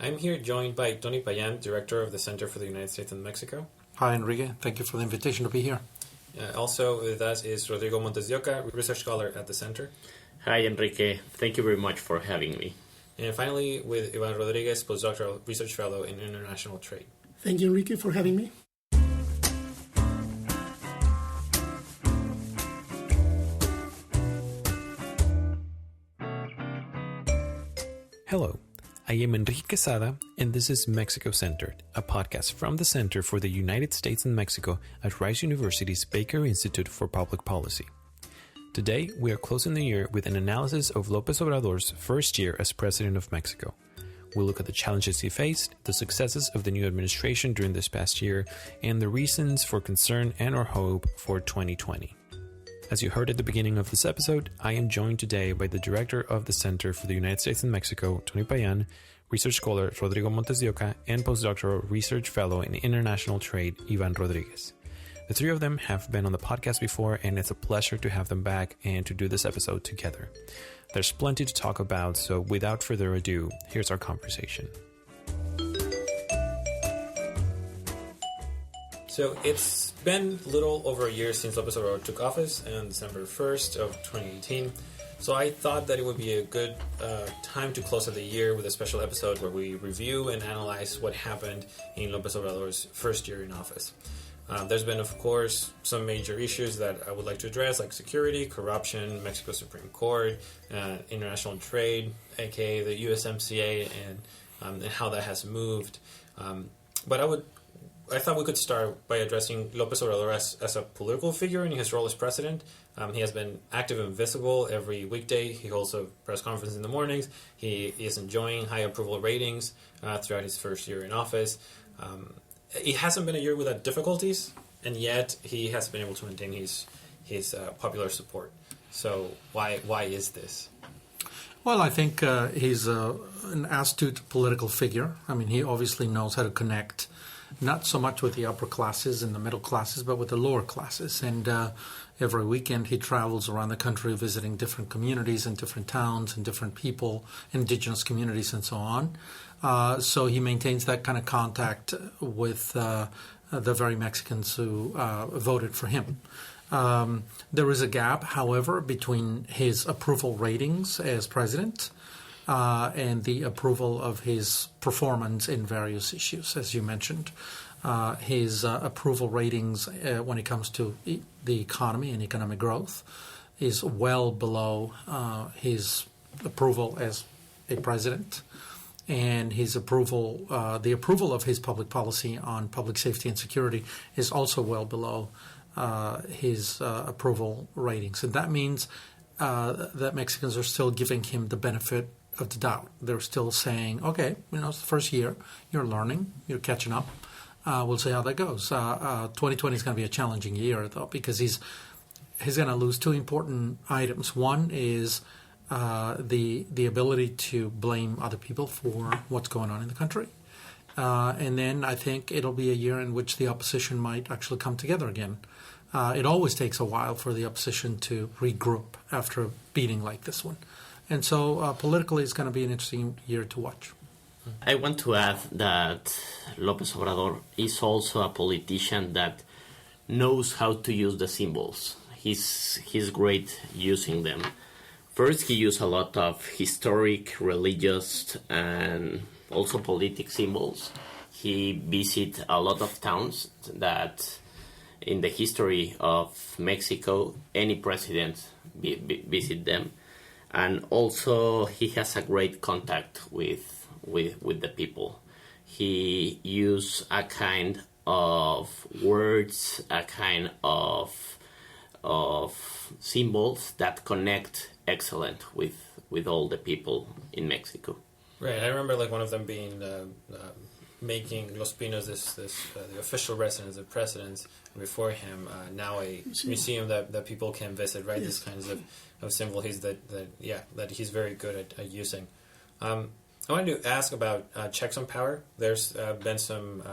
I'm here joined by Tony Payan, Director of the Center for the United States and Mexico. Hi, Enrique. Thank you for the invitation to be here. Also with us is Rodrigo Montes de Oca, Research Scholar at the Center. Hi, Enrique. Thank you very much for having me. And finally, with Ivan Rodriguez, Postdoctoral Research Fellow in International Trade. Thank you, Enrique, for having me. Hello, I am Enrique Quesada, and this is Mexico Centered, a podcast from the Center for the United States and Mexico at Rice University's Baker Institute for Public Policy. Today, we are closing the year with an analysis of López Obrador's first year as President of Mexico. We'll look at the challenges he faced, the successes of the new administration during this past year, and the reasons for concern and or hope for 2020. As you heard at the beginning of this episode, I am joined today by the Director of the Center for the United States and Mexico, Tony Payan, Research Scholar Rodrigo Montes de Oca, and Postdoctoral Research Fellow in International Trade, Ivan Rodriguez. The three of them have been on the podcast before, and it's a pleasure to have them back and to do this episode together. There's plenty to talk about, so without further ado, here's our conversation. So it's been a little over a year since López Obrador took office on December 1st of 2018. So I thought that it would be a good time to close out the year with a special episode where we review and analyze what happened in López Obrador's first year in office. There's been, of course, some major issues that I would like to address, like security, corruption, Mexico's Supreme Court, international trade, aka the USMCA, and how that has moved. But I thought we could start by addressing López Obrador as a political figure in his role as president. He has been active and visible every weekday. He holds a press conference in the mornings. He is enjoying high approval ratings throughout his first year in office. It hasn't been a year without difficulties, and yet he has been able to maintain his popular support. So why is this? Well, I think he's an astute political figure. I mean, he obviously knows how to connect not so much with the upper classes and the middle classes, but with the lower classes. And every weekend he travels around the country visiting different communities and different towns and different people, indigenous communities and so on. So he maintains that kind of contact with the very Mexicans who voted for him. There is a gap, however, between his approval ratings as president and the approval of his performance in various issues, as you mentioned. His approval ratings when it comes to the economy and economic growth is well below his approval as a president. And his approval, the approval of his public policy on public safety and security is also well below his approval ratings. And that means that Mexicans are still giving him the benefit of the doubt. They're still saying, okay, it's the first year, you're learning, you're catching up. We'll see how that goes. 2020 is going to be a challenging year, though, because he's going to lose two important items. One is the ability to blame other people for what's going on in the country. And then I think it'll be a year in which the opposition might actually come together again. It always takes a while for the opposition to regroup after a beating like this one. And so politically it's going to be an interesting year to watch. I want to add that López Obrador is also a politician that knows how to use the symbols. He's great using them. First, he used a lot of historic, religious, and also politic symbols. He visited a lot of towns that in the history of Mexico, any president visit them. And also, he has a great contact with the people. He used a kind of words, a kind of symbols that connect excellent with all the people in Mexico. Right, I remember one of them being making Los Pinos the official residence of presidents. Before him, now a museum that people can visit. Right, yes. This kinds of symbol that he's very good at using. I wanted to ask about checks on power. There's been some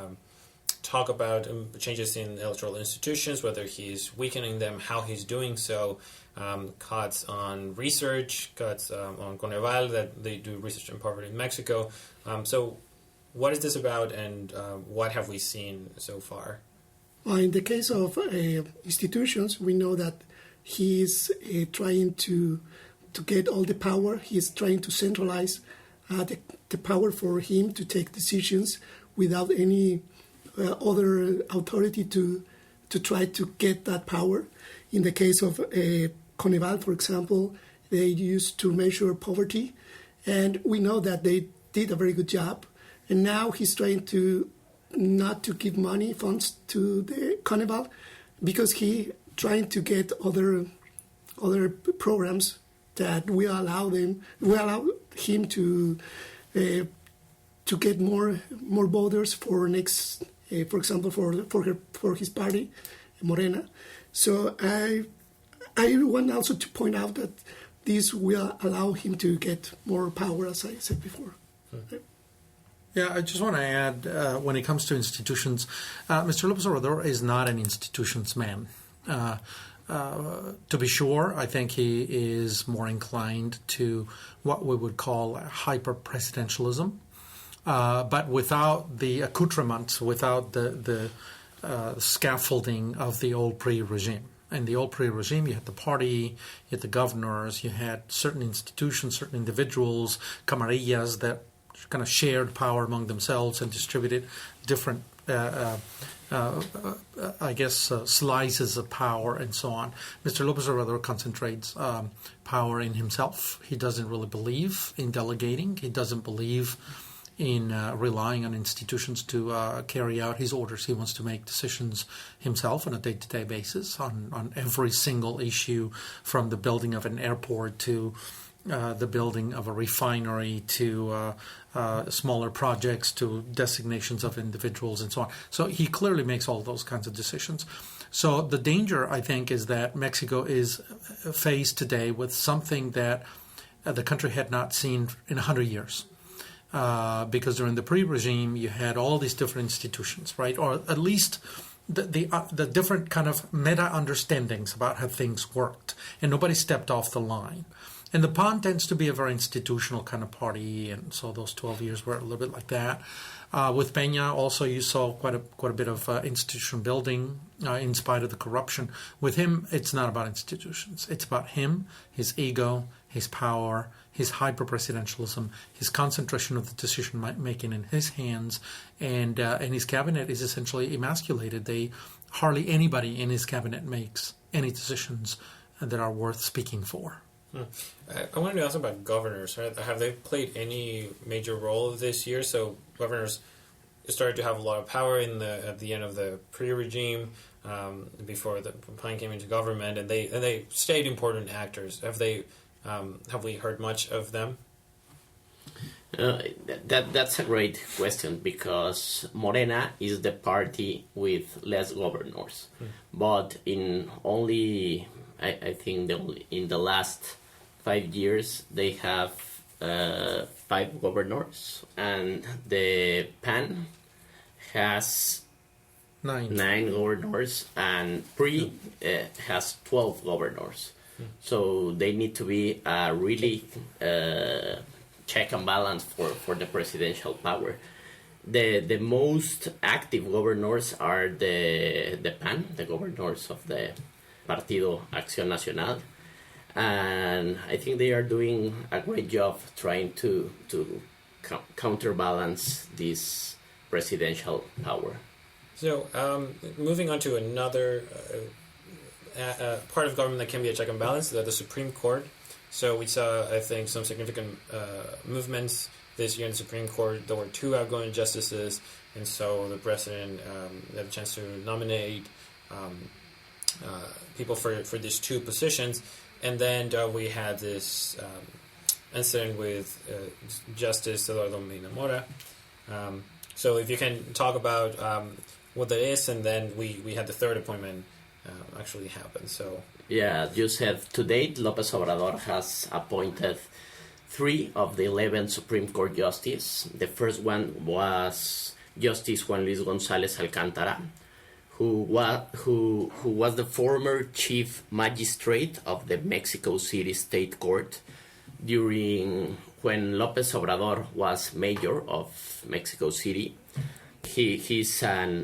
talk about changes in electoral institutions, whether he's weakening them, how he's doing so, cuts on research, cuts on Coneval, that they do research in poverty in Mexico. So what is this about, and what have we seen so far? In the case of institutions, we know that he is trying to get all the power. He is trying to centralize the power for him to take decisions without any other authority to try to get that power. In the case of Coneval, for example, they used to measure poverty, and we know that they did a very good job. And now he's trying to not to give funds to the Coneval, because he trying to get other programs that will allow him to get more voters for next, for example, for his party, Morena. So I want also to point out that this will allow him to get more power, as I said before. Yeah, I just want to add, when it comes to institutions, Mr. Lopez Obrador is not an institutions man. To be sure, I think he is more inclined to what we would call hyper-presidentialism, but without the accoutrements, without the scaffolding of the old pre-regime. In the old pre-regime, you had the party, you had the governors, you had certain institutions, certain individuals, camarillas that kind of shared power among themselves and distributed different, slices of power and so on. Mr. Lopez Obrador concentrates power in himself. He doesn't really believe in delegating. He doesn't believe in relying on institutions to carry out his orders. He wants to make decisions himself on a day-to-day basis on every single issue, from the building of an airport to the building of a refinery to smaller projects to designations of individuals and so on. So he clearly makes all those kinds of decisions. So the danger, I think, is that Mexico is faced today with something that the country had not seen in 100 years. Because during the pre-regime, you had all these different institutions, right? Or at least the different kind of meta-understandings about how things worked. And nobody stepped off the line. And the PAN tends to be a very institutional kind of party, and so those 12 years were a little bit like that. With Peña, also, you saw quite a bit of institution building in spite of the corruption. With him, it's not about institutions. It's about him, his ego, his power, his hyper-presidentialism, his concentration of the decision-making in his hands, and his cabinet is essentially emasculated. Hardly anybody in his cabinet makes any decisions that are worth speaking for. I wanted to ask about governors. Have they played any major role this year? So governors started to have a lot of power at the end of the pre-regime, before the Payan came into government, and they stayed important actors. Have we heard much of them? That's a great question, because Morena is the party with less governors, but in the last 5 years, they have 5 governors, and the PAN has 9 governors, and PRI has 12 governors. So they need to be a really check and balance for the presidential power. The most active governors are the PAN, the governors of the Partido Acción Nacional. And I think they are doing a great job trying to counterbalance this presidential power. So, moving on to another part of government that can be a check and balance, the Supreme Court. So we saw, I think, some significant movements this year in the Supreme Court. There were 2 outgoing justices, and so the president had a chance to nominate people for these 2 positions. And then we had this incident with Justice Eduardo Mora. So if you can talk about what that is, and then we had the 3rd appointment actually happen. So yeah, you said to date, López Obrador has appointed 3 of the 11 Supreme Court justices. The first one was Justice Juan Luis González Alcántara, who was the former chief magistrate of the Mexico City State Court during when Lopez Obrador was mayor of Mexico City, he's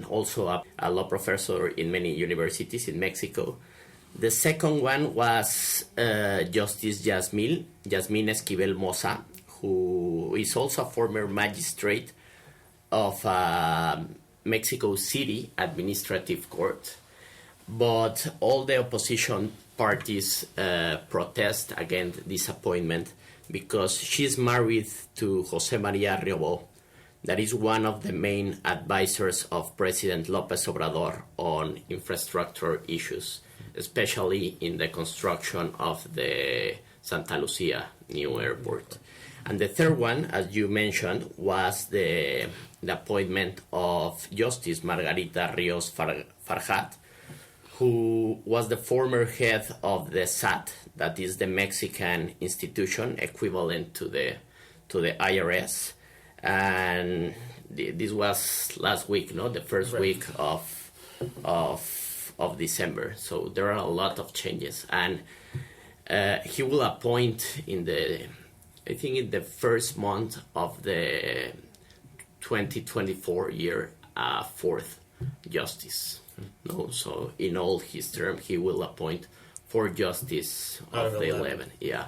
also a law professor in many universities in Mexico. The second one was Justice Yasmín Esquivel Moza, who is also a former magistrate of Mexico City Administrative Court. But all the opposition parties protest against this appointment because she's married to José María Riobó, that is one of the main advisors of President López Obrador on infrastructure issues, especially in the construction of the Santa Lucía new airport. And the third one, as you mentioned, was the appointment of Justice Margarita Ríos Farjat, who was the former head of the SAT, that is the Mexican institution equivalent to the IRS. And this was last week, no, the first week of December. So there are a lot of changes, and he will appoint in the first month of the 2024 year, fourth justice. No, so in all his term, he will appoint 4 justices of the 11. Yeah.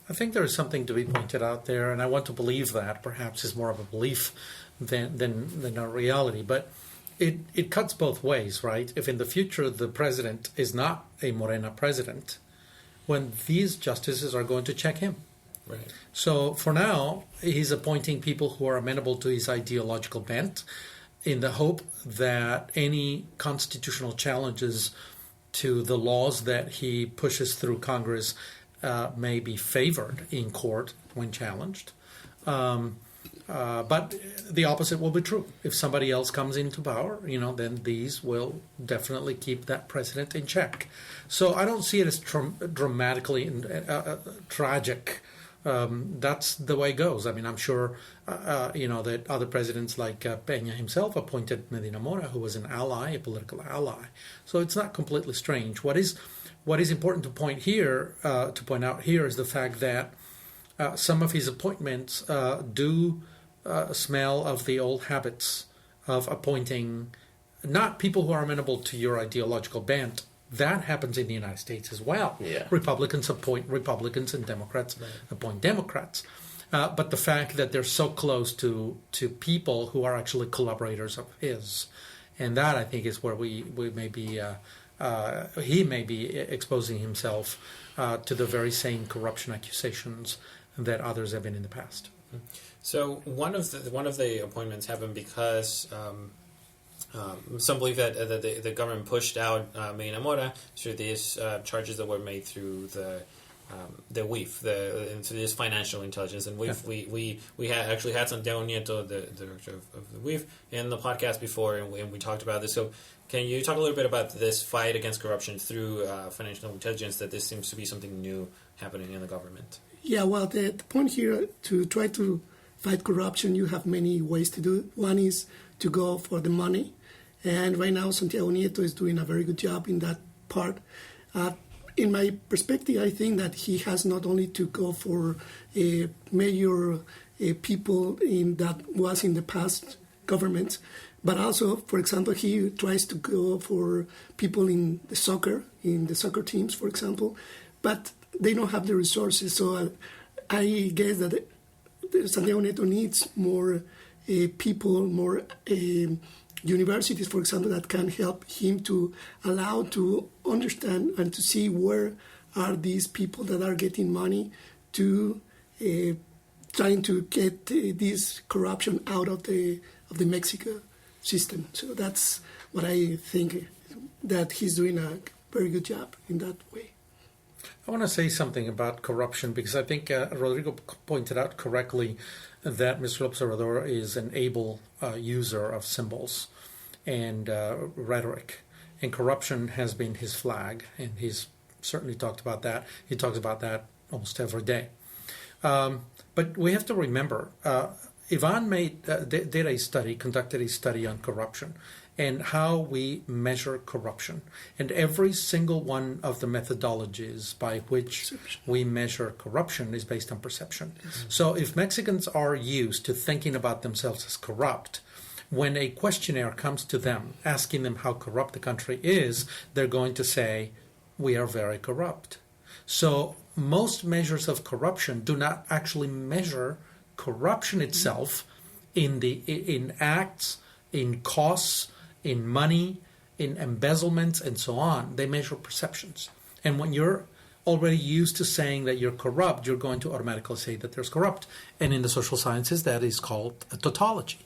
I think there is something to be pointed out there, and I want to believe that. Perhaps is more of a belief than a reality. But it cuts both ways, right? If in the future the president is not a Morena president, when these justices are going to check him. Right. So for now, he's appointing people who are amenable to his ideological bent in the hope that any constitutional challenges to the laws that he pushes through Congress may be favored in court when challenged. But the opposite will be true. If somebody else comes into power, then these will definitely keep that president in check. So I don't see it as dramatically tragic. That's the way it goes. I mean, I'm sure, that other presidents like Peña himself appointed Medina Mora, who was an ally, a political ally. So it's not completely strange. What is important to point out here is the fact that some of his appointments do smell of the old habits of appointing not people who are amenable to your ideological bent. That happens in the United States as well. Yeah. Republicans appoint Republicans and Democrats appoint Democrats. But the fact that they're so close to people who are actually collaborators of his, and that I think is where we may be, he may be exposing himself to the very same corruption accusations that others have been in the past. So one of the appointments happened because some believe that the government pushed out Medina Mora through these charges that were made through the WIF, through this financial intelligence. And WIF, we actually had Santiago Nieto, the director of the WIF, in the podcast before, and we talked about this. So can you talk a little bit about this fight against corruption through financial intelligence, that this seems to be something new happening in the government? Yeah, well, the point here, to try to fight corruption, you have many ways to do it. One is to go for the money. And right now, Santiago Nieto is doing a very good job in that part. In my perspective, I think that he has not only to go for major people that was in the past governments, but also, for example, he tries to go for people in the soccer teams, for example, but they don't have the resources. So I guess that Santiago Nieto needs more people, more universities, for example, that can help him to allow to understand and to see where are these people that are getting money to trying to get this corruption out of the Mexico system. So that's what I think, that he's doing a very good job in that way. I want to say something about corruption, because I think Rodrigo pointed out correctly that Mr. López Obrador is an able user of symbols and rhetoric, and corruption has been his flag, and he's certainly talked about that. He talks about that almost every day. But we have to remember, Ivan conducted a study on corruption and how we measure corruption. And every single one of the methodologies by which we measure corruption is based on perception. Yes. So if Mexicans are used to thinking about themselves as corrupt, when a questionnaire comes to them asking them how corrupt the country is, they're going to say, we are very corrupt. So most measures of corruption do not actually measure corruption itself in acts, in costs, in money, in embezzlements, and so on. They measure perceptions. And when you're already used to saying that you're corrupt, you're going to automatically say that there's corrupt. And in the social sciences, that is called a tautology.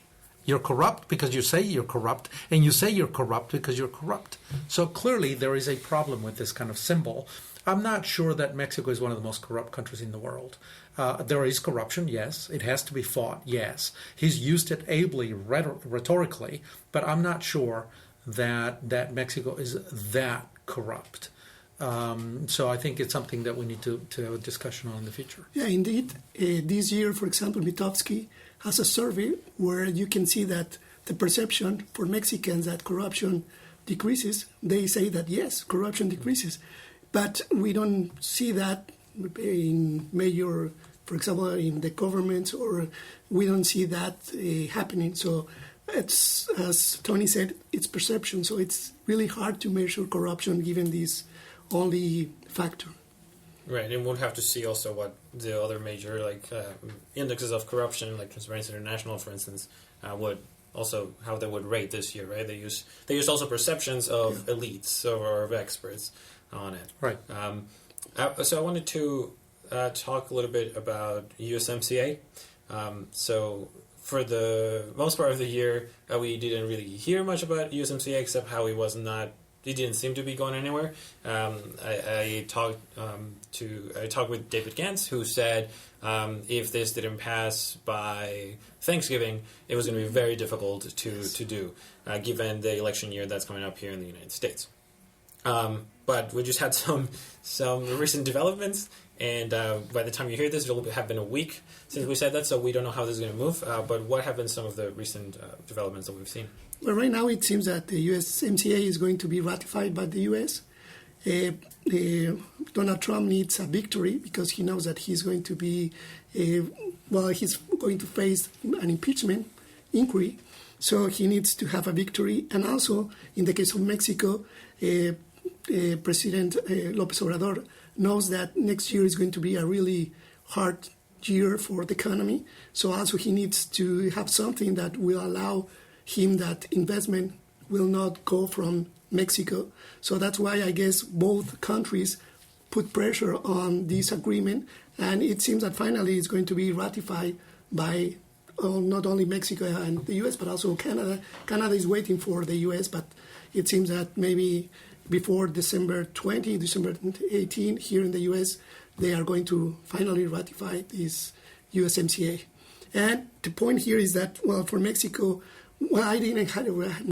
You're corrupt because you say you're corrupt, and you say you're corrupt because you're corrupt. So clearly there is a problem with this kind of symbol. I'm not sure that Mexico is one of the most corrupt countries in the world. There is corruption, yes. It has to be fought, yes. He's used it ably rhetorically, but I'm not sure that Mexico is that corrupt. So I think it's something that we need to have a discussion on in the future. Yeah, indeed. This year, for example, Mitofsky has a survey where you can see that the perception for Mexicans that corruption decreases. They say that, yes, corruption decreases. But we don't see that in major, for example, in the government, or we don't see that happening. So it's, as Tony said, it's perception. So it's really hard to measure corruption given this only factor. Right, and we'll have to see also what the other major indexes of corruption, like Transparency International, for instance, would also how they would rate this year. Right, they use also perceptions of elites or of experts on it. Right. So I wanted to talk a little bit about USMCA. So for the most part of the year, we didn't really hear much about USMCA except how it didn't seem to be going anywhere. I talked with David Gantz, who said if this didn't pass by Thanksgiving, it was going to be very difficult to do, given the election year that's coming up here in the United States. But we just had some recent developments, and by the time you hear this, it'll have been a week since we said that, so we don't know how this is going to move. But what have been some of the recent developments that we've seen? Well, right now it seems that the USMCA is going to be ratified by the U.S. Donald Trump needs a victory because he knows that he's going to be, he's going to face an impeachment inquiry. So he needs to have a victory. And also, in the case of Mexico, President López Obrador knows that next year is going to be a really hard year for the economy. So also he needs to have something that will allow him that investment will not go from Mexico. So that's why I guess both countries put pressure on this agreement. And it seems that finally it's going to be ratified by not only Mexico and the U.S., but also Canada. Canada is waiting for the U.S., but it seems that maybe before December 20, December 18, here in the U.S., they are going to finally ratify this USMCA. And the point here is that, well, for Mexico, we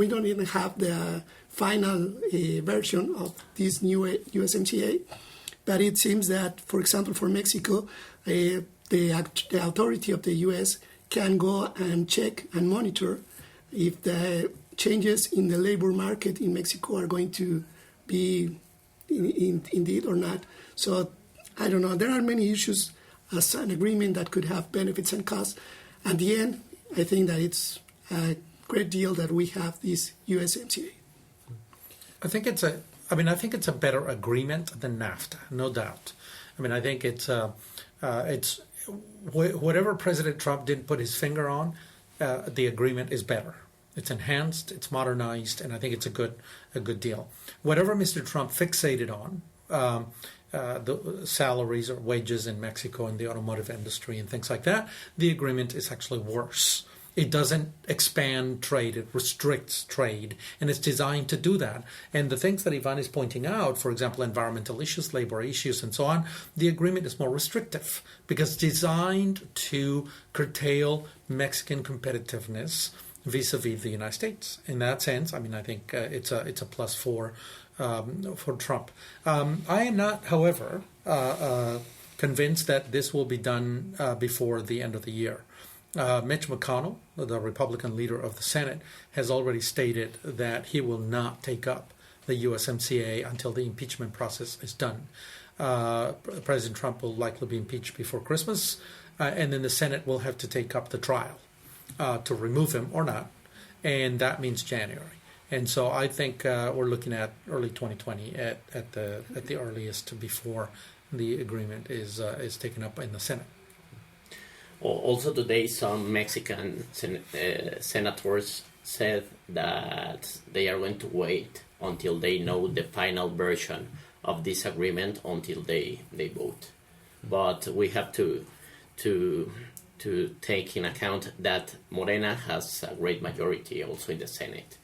don't even have the final version of this new USMCA, but it seems that, for example, for Mexico, the authority of the U.S. can go and check and monitor if the changes in the labor market in Mexico are going to be indeed or not. So I don't know. There are many issues as an agreement that could have benefits and costs. At the end, I think that it's a great deal that we have this USMCA. I think it's a better agreement than NAFTA, no doubt. I mean, I think it's whatever President Trump didn't put his finger on, the agreement is better. It's enhanced, it's modernized, and I think it's a good deal. Whatever Mr. Trump fixated on, the salaries or wages in Mexico and the automotive industry and things like that, the agreement is actually worse. It doesn't expand trade, it restricts trade, and it's designed to do that. And the things that Ivan is pointing out, for example, environmental issues, labor issues, and so on, the agreement is more restrictive because it's designed to curtail Mexican competitiveness vis-a-vis the United States. In that sense, I mean, I think it's a plus for Trump. I am not, however, convinced that this will be done before the end of the year. Mitch McConnell, the Republican leader of the Senate, has already stated that he will not take up the USMCA until the impeachment process is done. President Trump will likely be impeached before Christmas, and then the Senate will have to take up the trial to remove him or not, and that means January. And so I think we're looking at early 2020 at the earliest before the agreement is taken up in the Senate. Also today, some Mexican senators said that they are going to wait until they know the final version of this agreement until they vote. But we have to take in account that Morena has a great majority also in the Senate.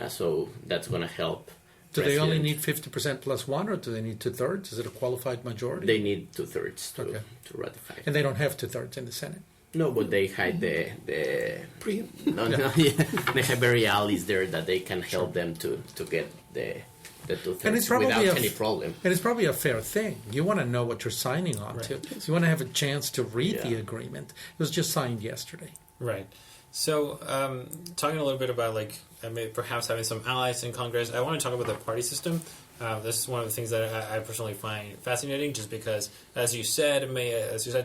So that's going to help. Do they only need 50% plus one, or do they need 2/3? Is it a qualified majority? They need 2/3 to ratify. And they don't have 2/3 in the Senate. No, but they hide the they have very allies there that they can help them to get the 2/3 without any problem. And it's probably a fair thing. You want to know what you're signing on to. So you want to have a chance to read the agreement. It was just signed yesterday. Right. So, talking a little bit about perhaps having some allies in Congress, I want to talk about the party system. This is one of the things that I personally find fascinating, just because, as you said,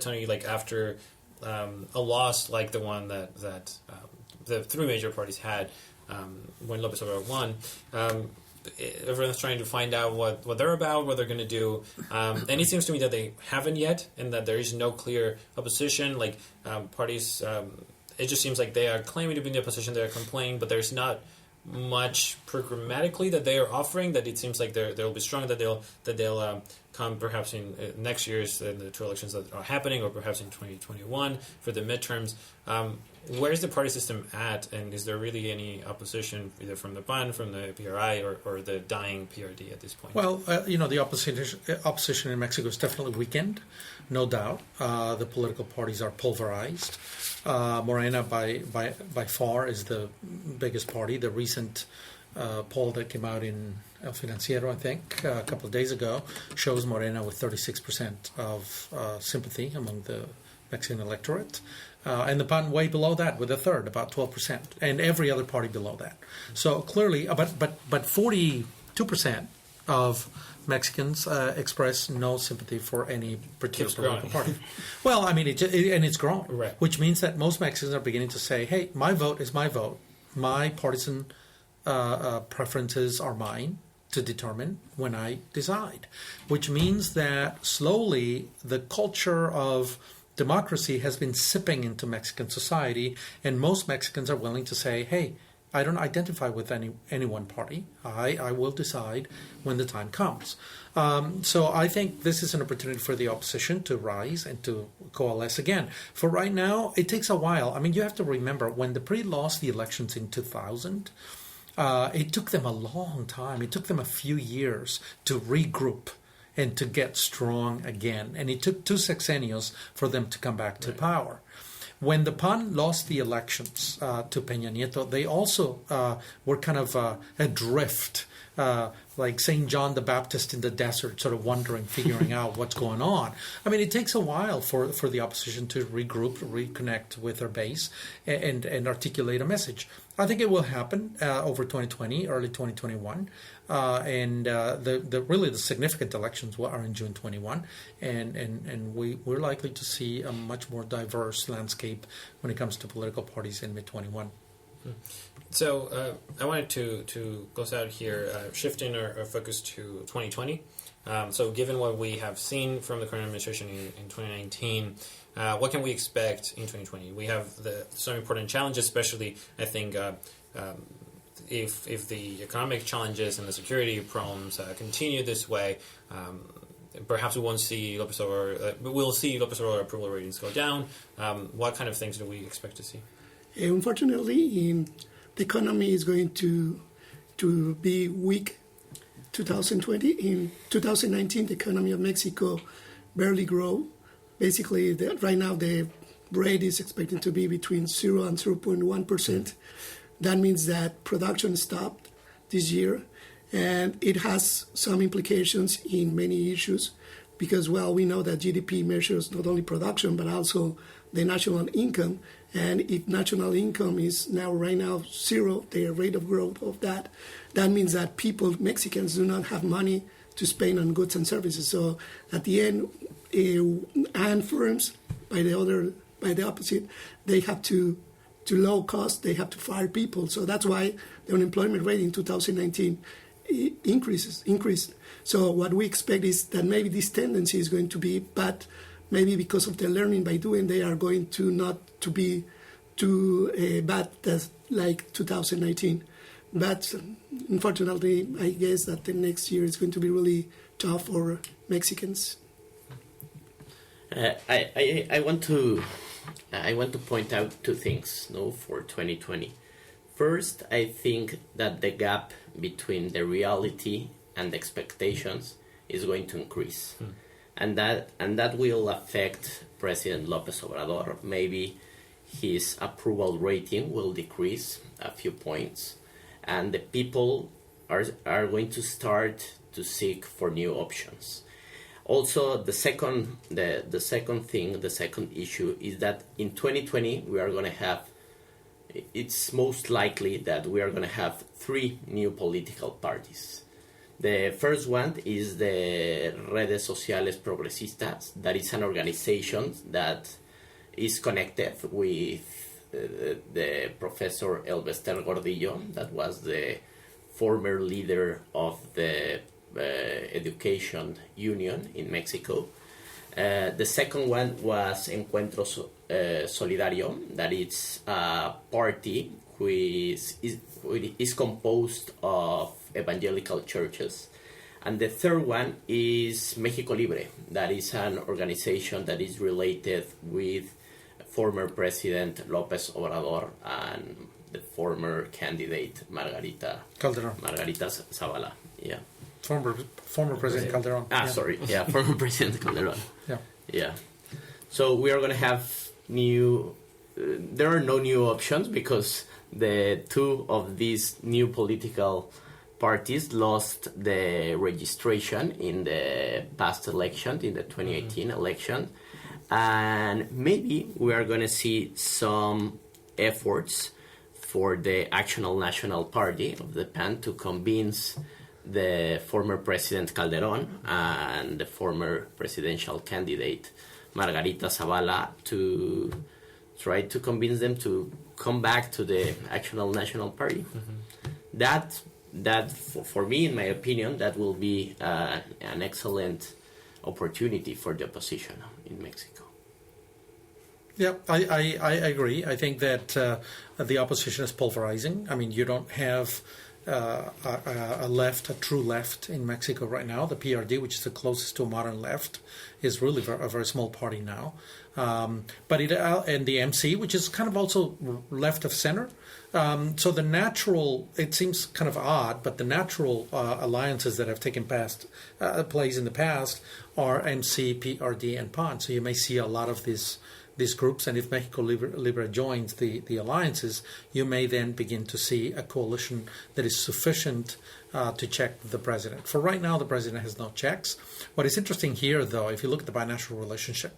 Tony, after a loss like the one that the three major parties had when Lopez Obrador won, everyone's trying to find out what they're about, what they're going to do, and it seems to me that they haven't yet, and that there is no clear opposition. Parties. It just seems like they are claiming to be in the opposition, they are complaining, but there's not much programmatically that they are offering. That it seems like they'll be strong, that they'll come perhaps in next year's the two elections that are happening, or perhaps in 2021 for the midterms. Where is the party system at, and is there really any opposition either from the PAN, from the PRI, or the dying PRD at this point? Well, the opposition in Mexico is definitely weakened, no doubt. The political parties are pulverized. Morena, by far, is the biggest party. The recent poll that came out in El Financiero, I think, a couple of days ago, shows Morena with 36% of sympathy among the Mexican electorate. And the PAN way below that with a third, about 12%, and every other party below that. So clearly, but 42% of Mexicans express no sympathy for any particular political party. Well, I mean, it's grown, right. Which means that most Mexicans are beginning to say, "Hey, my vote is my vote. My partisan preferences are mine to determine when I decide." Which means that slowly the culture of democracy has been sipping into Mexican society, and most Mexicans are willing to say, "Hey, I don't identify with any one party. I will decide when the time comes." So I think this is an opportunity for the opposition to rise and to coalesce again. For right now, it takes a while. I mean, you have to remember, when the PRI lost the elections in 2000, it took them a long time. It took them a few years to regroup and to get strong again. And it took 2 sexenios for them to come back to power. When the PAN lost the elections to Peña Nieto, they also were kind of adrift, like St. John the Baptist in the desert, sort of wondering, figuring out what's going on. I mean, it takes a while for the opposition to regroup, reconnect with their base, and articulate a message. I think it will happen over 2020, early 2021. And the significant elections are in June 21, and we're likely to see a much more diverse landscape when it comes to political parties in mid-21. So I wanted to close out here, shifting our focus to 2020. So given what we have seen from the current administration in 2019, what can we expect in 2020? We have some important challenges, especially, I think, if the economic challenges and the security problems continue this way, perhaps we won't see Lopez Obrador. We'll see Lopez Obrador approval ratings go down. What kind of things do we expect to see? Unfortunately, the economy is going to be weak. 2020. In 2019, the economy of Mexico barely grew. Basically, right now the rate is expected to be between 0 and 0.1%. That means that production stopped this year, and it has some implications in many issues because, well, we know that GDP measures not only production but also the national income. And if national income is right now zero, the rate of growth of that means that Mexicans do not have money to spend on goods and services. So at the end, and firms, by the opposite, they have to low cost, they have to fire people. So that's why the unemployment rate in 2019 increased. So what we expect is that maybe this tendency is going to be, but maybe because of the learning by doing, they are going to not to be too bad as like 2019. But unfortunately, I guess that the next year is going to be really tough for Mexicans. I want to point out two things, for 2020. First, I think that the gap between the reality and the expectations is going to increase, and that will affect President Lopez Obrador. Maybe his approval rating will decrease a few points, and the people are going to start to seek for new options. Also, the second issue is that in 2020 we are going to have, it's most likely that we are going to have 3 new political parties. The first one is the Redes Sociales Progresistas. That is an organization that is connected with the Professor Elbester Gordillo, that was the former leader of the Education Union in Mexico. The second one was Encuentro Solidario, that is a party who is composed of evangelical churches. And the third one is Mexico Libre, that is an organization that is related with former President López Obrador and the former candidate Margarita Zavala. Yeah. Former President Calderon. Former President Calderon. Yeah. So we are going to have there are no new options because the 2 of these new political parties lost the registration in the past election, in the 2018 election. And maybe we are going to see some efforts for the Actional National Party of the PAN to convince the former President Calderon and the former presidential candidate Margarita Zavala to try to convince them to come back to the Actional National Party. That for me, in my opinion, that will be an excellent opportunity for the opposition in Mexico. Yeah, I agree. I think that the opposition is pulverizing. I mean, you don't have a true left in Mexico right now. The PRD, which is the closest to a modern left, is really a very small party now. But and the MC, which is kind of also left of center. So the natural, it seems kind of odd, but the natural alliances that have taken place in the past are MC, PRD, and PAN. So you may see a lot of these groups, and if Mexico Libre joins the alliances, you may then begin to see a coalition that is sufficient to check the president. For right now, the president has no checks. What is interesting here, though, if you look at the binational relationship,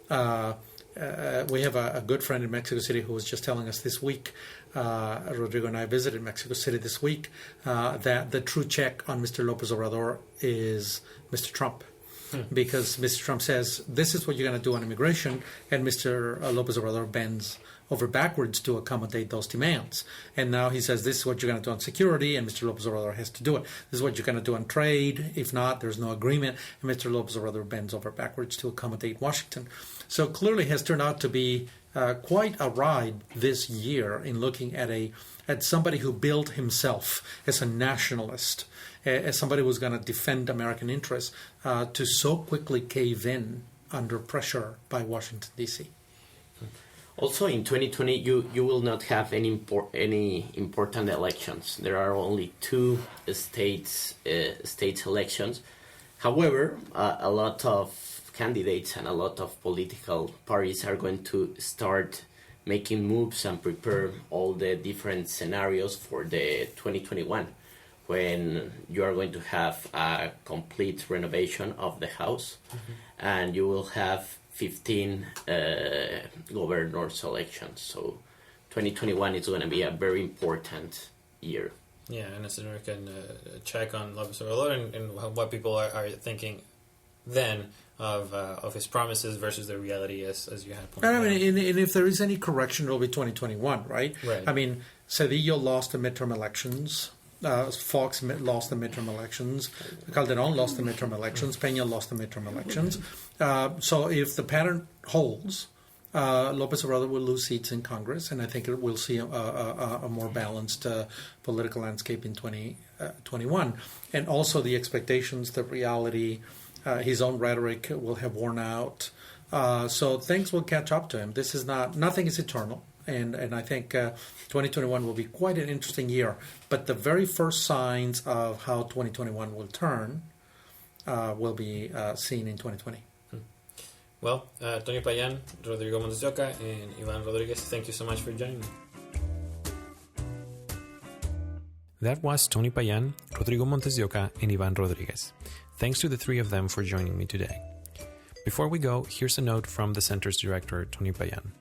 we have a good friend in Mexico City who was just telling us this week, Rodrigo and I visited Mexico City this week, that the true check on Mr. Lopez Obrador is Mr. Trump. Because Mr. Trump says, this is what you're going to do on immigration, and Mr. Lopez Obrador bends over backwards to accommodate those demands. And now he says, this is what you're going to do on security, and Mr. Lopez Obrador has to do it. This is what you're going to do on trade. If not, there's no agreement, and Mr. Lopez Obrador bends over backwards to accommodate Washington. So clearly has turned out to be quite a ride this year in looking at somebody who billed himself as a nationalist, as somebody who's going to defend American interests, to so quickly cave in under pressure by Washington, D.C. Also, in 2020, you will not have any important elections. There are only 2 states elections. However, a lot of candidates and a lot of political parties are going to start making moves and prepare all the different scenarios for the 2021, when you are going to have a complete renovation of the house, and you will have 15 governors elections. So 2021 is going to be a very important year. Yeah, and as we can check on Lopez Obrador and what people are thinking then of his promises versus the reality, as you had pointed out. I mean, and if there is any correction, it'll be 2021, right? Right. I mean, Cedillo lost the midterm elections. Fox lost the midterm elections. Calderon lost the midterm elections. Peña lost the midterm elections. So if the pattern holds, Lopez Obrador will lose seats in Congress, and I think we'll see a more balanced political landscape in 2021. And also the expectations, the reality, his own rhetoric will have worn out. So things will catch up to him. This is nothing is eternal. And I think 2021 will be quite an interesting year. But the very first signs of how 2021 will turn will be seen in 2020. Well, Tony Payan, Rodrigo Montes de Oca, and Ivan Rodriguez, thank you so much for joining me. That was Tony Payan, Rodrigo Montes de Oca, and Ivan Rodriguez. Thanks to the three of them for joining me today. Before we go, here's a note from the Center's director, Tony Payan.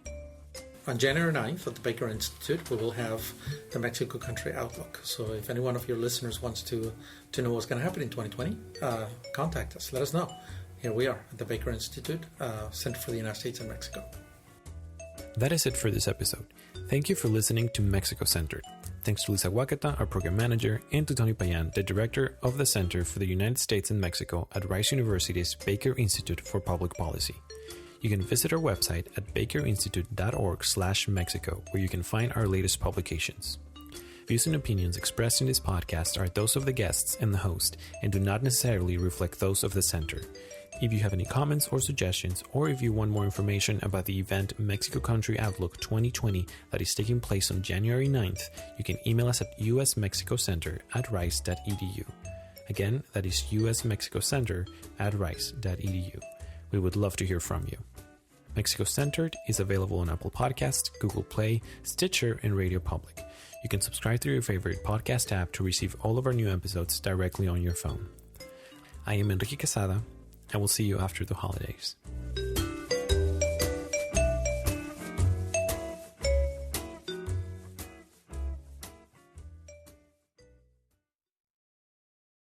On January 9th at the Baker Institute, we will have the Mexico Country Outlook. So if any one of your listeners wants to know what's going to happen in 2020, contact us. Let us know. Here we are at the Baker Institute, Center for the United States and Mexico. That is it for this episode. Thank you for listening to Mexico Centered. Thanks to Lisa Huacata, our program manager, and to Tony Payan, the director of the Center for the United States and Mexico at Rice University's Baker Institute for Public Policy. You can visit our website at bakerinstitute.org/Mexico, where you can find our latest publications. Views and opinions expressed in this podcast are those of the guests and the host, and do not necessarily reflect those of the Center. If you have any comments or suggestions, or if you want more information about the event Mexico Country Outlook 2020 that is taking place on January 9th, you can email us at usmexicocenter@rice.edu. Again, that is usmexicocenter@rice.edu. We would love to hear from you. Mexico Centered is available on Apple Podcasts, Google Play, Stitcher, and Radio Public. You can subscribe through your favorite podcast app to receive all of our new episodes directly on your phone. I am Enrique Quesada, and we'll see you after the holidays.